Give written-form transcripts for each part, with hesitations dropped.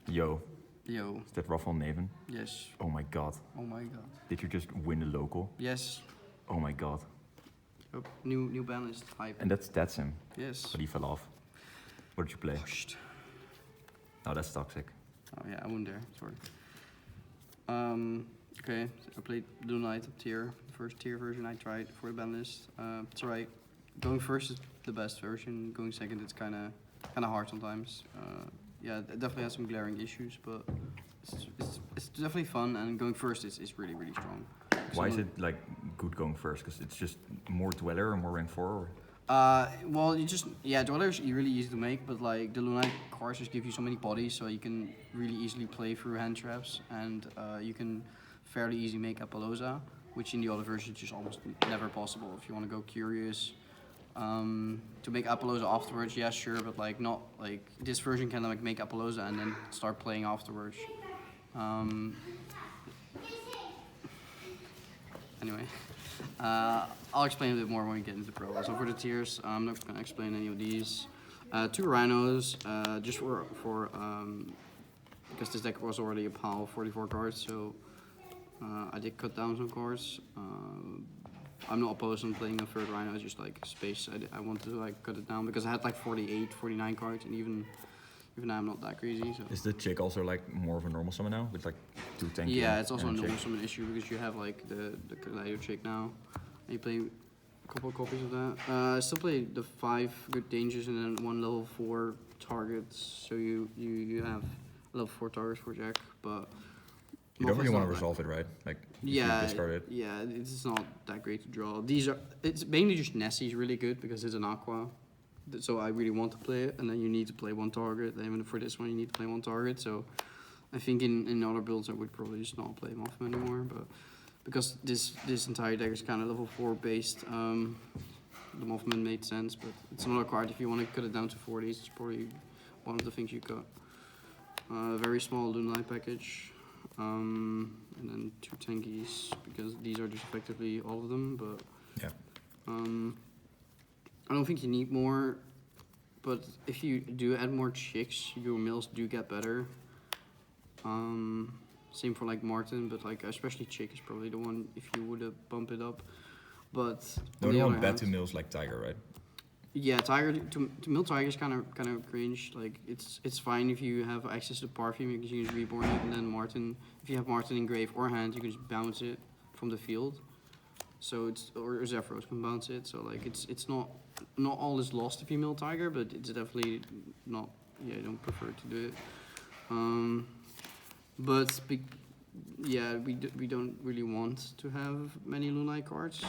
Yo, Yo. is that Raphael Neven? Yes. Oh my god. Oh my god. Did you just win the local? Yes. Oh my god. Oh, new ban list hype. And that's him. Yes. But he fell off. What did you play? Pushed. Oh, that's toxic. Oh yeah, I wouldn't dare. Sorry. Okay. I played Lunalight up tier. The first tier version I tried for the ban list. It's alright. Going first is the best version. Going second, it's kind of hard sometimes. Yeah, it definitely has some glaring issues, but it's definitely fun. And going first is really strong. Why is it like good going first? Because it's just more dweller or more rank 4? Or? Well, dwellers are really easy to make, but like the Lunalight cards just give you so many bodies, so you can really easily play through hand traps, and you can fairly easily make Appaloosa, which in the other versions is just almost never possible. If you want to go curious, to make Appaloosa afterwards, yeah, sure, but like not like this version can like make Appaloosa and then start playing afterwards. Anyway. I'll explain a bit more when we get into the pro. So for the tiers, I'm not going to explain any of these. 2 rhinos, just for because this deck was already a pile of 44 cards, so I did cut down some cards. I'm not opposed on playing a 3rd rhino, it's just like space. I wanted to like cut it down because I had like 48, 49 cards, and even now I'm not that crazy. So. Is the chick also like more of a normal summon now with like 2 tanky? Yeah, it's also a normal summon issue because you have like the Kaleido chick now, and you play a couple of copies of that. I still play the 5 good dangers and then 1 level 4 targets. So you have level 4 targets for Jack, but you don't really want to resolve it, right? Like yeah, discard it. Yeah, it's not that great to draw. It's mainly just Nessie's really good because it's an aqua. So I really want to play it, and then you need to play 1 target. Even for this one, you need to play 1 target. So I think in other builds I would probably just not play Mothman anymore. But because this entire deck is kind of level 4 based, the Mothman made sense. But it's another card. If you want to cut it down to 40s, it's probably one of the things you cut. Very small Lunalight package, and then 2 tankies because these are just effectively all of them. But yeah. I don't think you need more, but if you do add more chicks, your mills do get better. Same for like Martin, but like especially chick is probably the one if you would bump it up. But no, you want bet to mills like Tiger, right? Yeah, Tiger to mill Tiger is kind of cringe. Like it's fine if you have access to Parfum because you can just reborn it, and then Martin, if you have Martin in grave or hand, you can just bounce it from the field. So or Zephyros can bounce it. So like it's not all is lost if you mill Tiger, but it's definitely not. Yeah, I don't prefer to do it. We don't really want to have many Lunalight cards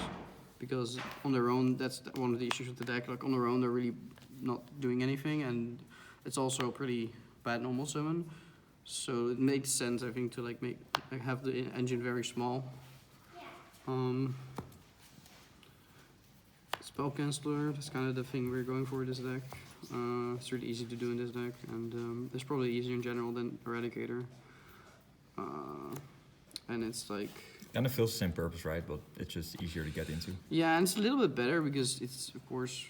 because on their own, that's one of the issues with the deck. Like on their own, they're really not doing anything, and it's also a pretty bad normal summon. So it makes sense, I think, to have the engine very small. Spell Canceller, that's kind of the thing we're going for this deck. It's really easy to do in this deck, and it's probably easier in general than Eradicator. And it's like... Kind of feels the same purpose, right? But it's just easier to get into. Yeah, and it's a little bit better because it's, of course,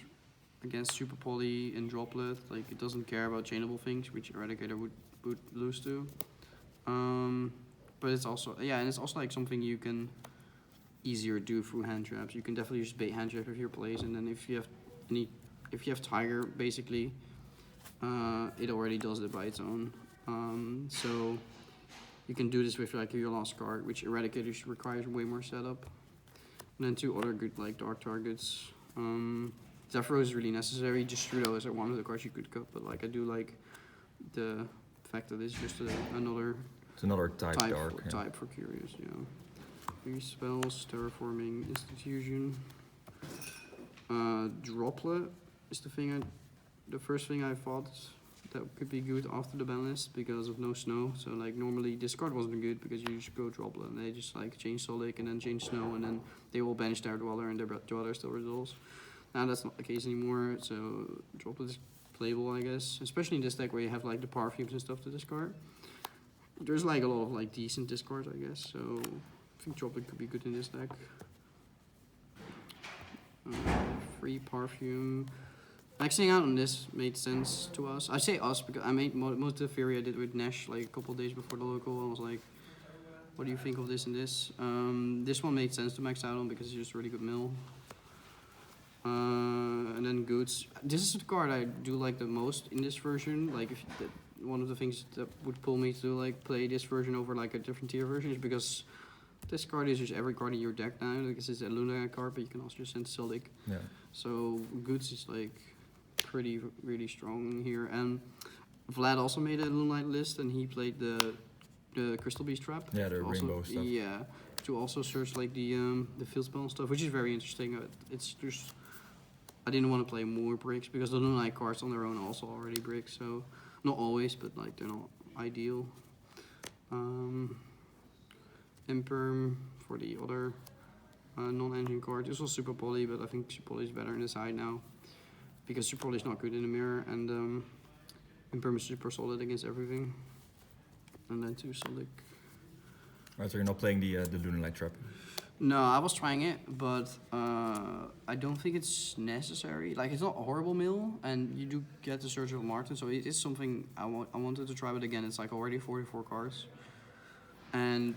against Super Poly and Droplet. Like, it doesn't care about chainable things, which Eradicator would lose to. But it's also... Yeah, and it's also like something you can easier do through hand traps. You can definitely just bait hand trap with your plays, and then if you have Tiger, basically, it already does it by its own. So you can do this with like your last card, which Eradicator requires way more setup. And then 2 other good like dark targets. Zephyros is really necessary. Just Strudo is like one of the cards you could cut, but like I do like the fact that it's just another. It's another type dark. Type for curious, yeah. 3 spells, Terraforming Institution. Droplet is the first thing I thought that could be good after the ban list because of no snow. So like normally this card wasn't good because you just go Droplet and they just like change Solic and then change Snow and then they will banish their Dweller and their Dweller still resolves. Now that's not the case anymore, so Droplet is playable, I guess. Especially in this deck where you have like the Parfumes and stuff to discard. There's like a lot of like decent discards, I guess, so I think Droplet could be good in this deck. Free Parfume. Maxing out on this made sense to us. I say us because I made most of the theory I did with Nash like a couple of days before the local. I was like, what do you think of this and this? This one made sense to max out on because it's just a really good mill. And then Goods. This is the card I do like the most in this version. Like, one of the things that would pull me to like play this version over like a different tier version is because this card is just every card in your deck now. Because it's a Lunalight card, but you can also just send Sildic. Yeah. So Goods is like really strong here. And Vlad also made a Lunalight list, and he played the Crystal Beast Trap. Yeah, the also, rainbow stuff. Yeah, to also search like the field spell and stuff, which is very interesting. It's just I didn't want to play more bricks because the Lunalight cards on their own are also already bricks. So not always, but like they're not ideal. Imperm for the other non-engine card. This was Super Poly, but I think Super Poly is better in the side now because Super Poly is not good in the mirror, and Imperm is super solid against everything. And then 2 Sildic. Right, so you're not playing the Lunalight trap. No, I was trying it, but I don't think it's necessary. Like, it's not a horrible mill, and you do get the Surge of Martin, so it is something I wanted to try, but again, it's like already 44 cards. And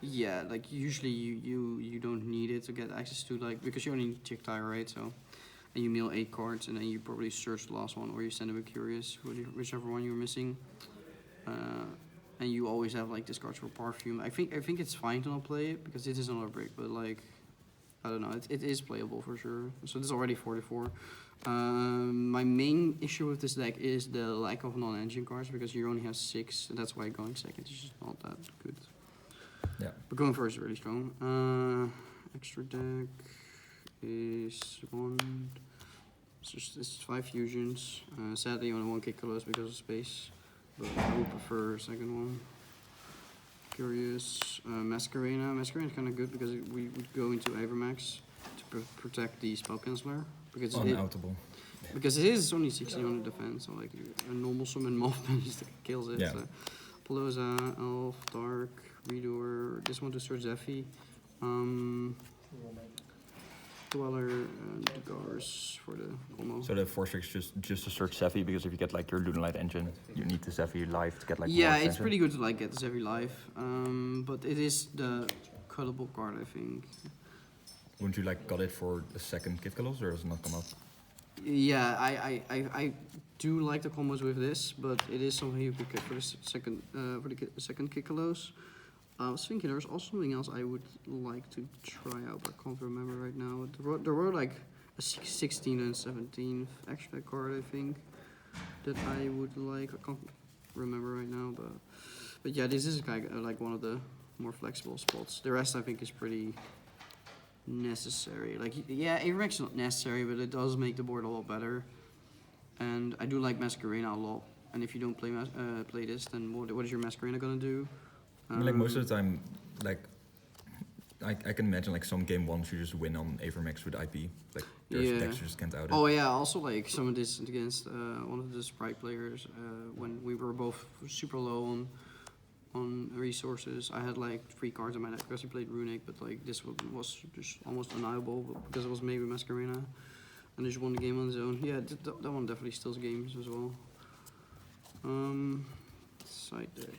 yeah, like usually you don't need it to get access to, like, because you only need Chick Tire, right? So, and you mill 8 cards, and then you probably search the last one, or you send a bit curious, whichever one you're missing. And you always have like discards for Perfume. I think it's fine to not play it because it is another brick, but like I don't know, it is playable for sure. So this is already 44. My main issue with this deck is the lack of non-engine cards because you only have 6, and that's why going second is just not that good. Yeah. But going first is really strong. Extra deck is 1. It's 5 fusions. Sadly, only 1 kick colors because of space. But I would prefer a second one. Curious. Masquerena. Masquerena is kind of good because we would go into Avermax to protect the spell canceller. Because because it is only 1600 defense, so like a normal summon Mothman just kills it. Yeah. So. Pelosa, Elf, Dark, Redoer. This one to search Zephy. Dweller and Gars for the combo. So the force fix just to search Zephy, because if you get like your Lunalight engine, you need the Zephy live to get like yeah, more it's extension. pretty good to like get Zephy live. But it is the cuttable card, I think. Wouldn't you like got it for the second Kit Colors, or does it not come up? Yeah, I do like the combos with this, but it is something you could get for the second Kikalos. I was thinking there was also something else I would like to try out, but I can't remember right now. There were like a 16 and 17 extra card, I think, that I would like. I can't remember right now, but yeah, this is like one of the more flexible spots. The rest I think is pretty necessary. Like, yeah, Avermax is not necessary, but it does make the board a lot better. And I do like Masquerena a lot. And if you don't play this, then what is your Masquerena gonna do? I mean, like most of the time, like I can imagine like some game ones you just win on Avermax with IP. Like there's decks you just can't out it. Oh yeah, also like some of this against one of the Sprite players when we were both super low on resources. I had like 3 cards in my deck because he played Runic, but like this was just almost deniable because it was made with Masquerena, and just won the game on his own. Yeah, that one definitely steals games as well. Side deck.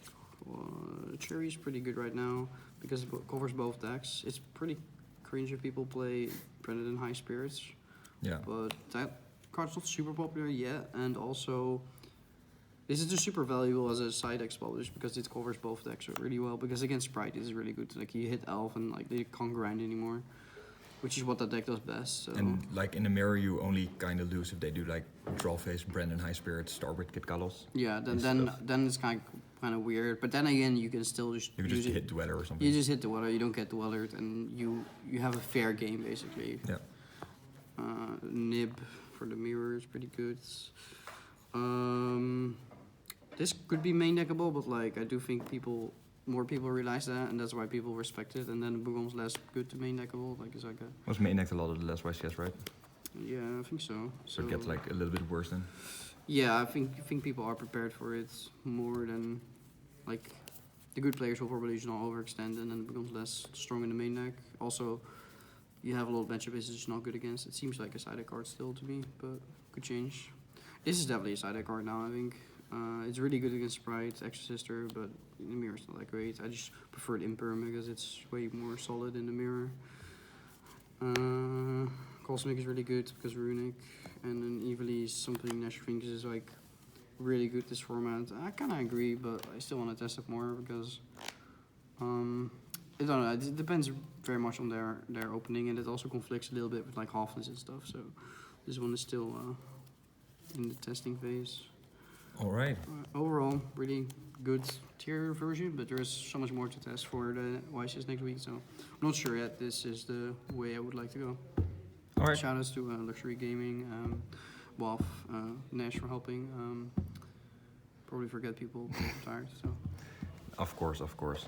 Cherry's pretty good right now because it covers both decks. It's pretty cringe if people play Branded in High Spirits. Yeah. But that card's not super popular yet, and also this is just super valuable as a side deck spell just because it covers both decks really well. Because against Sprite, this is really good. Like you hit Elf and like they can't grind anymore, which is what that deck does best. So. And like in the mirror, you only kind of lose if they do like Draw Face, Brandon High Spirit, Starboard Kit Kalos. Yeah, then it's kind of weird. But then again, you can still just hit Dweller or something. You just hit Dweller. You don't get Dweller, and you have a fair game basically. Yeah. Nib for the mirror is pretty good. This could be main deckable, but like I do think more people realize that, and that's why people respect it. And then it becomes less good to main deckable. Like it's like a. Was main decked a lot of the last YCS, right? Yeah, I think so. So it gets like a little bit worse then. Yeah, I think people are prepared for it more than like the good players will probably just not overextend, and then it becomes less strong in the main deck. Also, you have a lot of matchup is just not good against. It seems like a side card still to me, but could change. This is definitely a side deck card now, I think. It's really good against Sprite, Extra Sister, but in the mirror it's not that great. I just prefer the Imperm because it's way more solid in the mirror. Cosmic is really good because Runic, and then Evilly is something Nash thinks is like really good this format. I kind of agree, but I still want to test it more because I don't know. It depends very much on their opening, and it also conflicts a little bit with like Halflings and stuff. So this one is still in the testing phase. All right. Overall, really good tier version, but there's so much more to test for the YCS next week. So I'm not sure yet. This is the way I would like to go. All right. Shoutouts to Luxury Gaming, WAF, Nash for helping. Probably forget people, but I'm tired. So. Of course.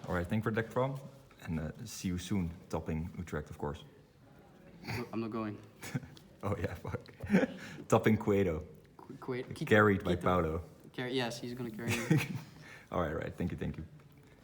All right. Thank you for Deck Pro, and see you soon. Topping Utrecht, of course. I'm not going. Oh yeah, fuck. Topping Cueto. Quit. Carried by Paulo. Yes, he's gonna carry me. All right. Thank you.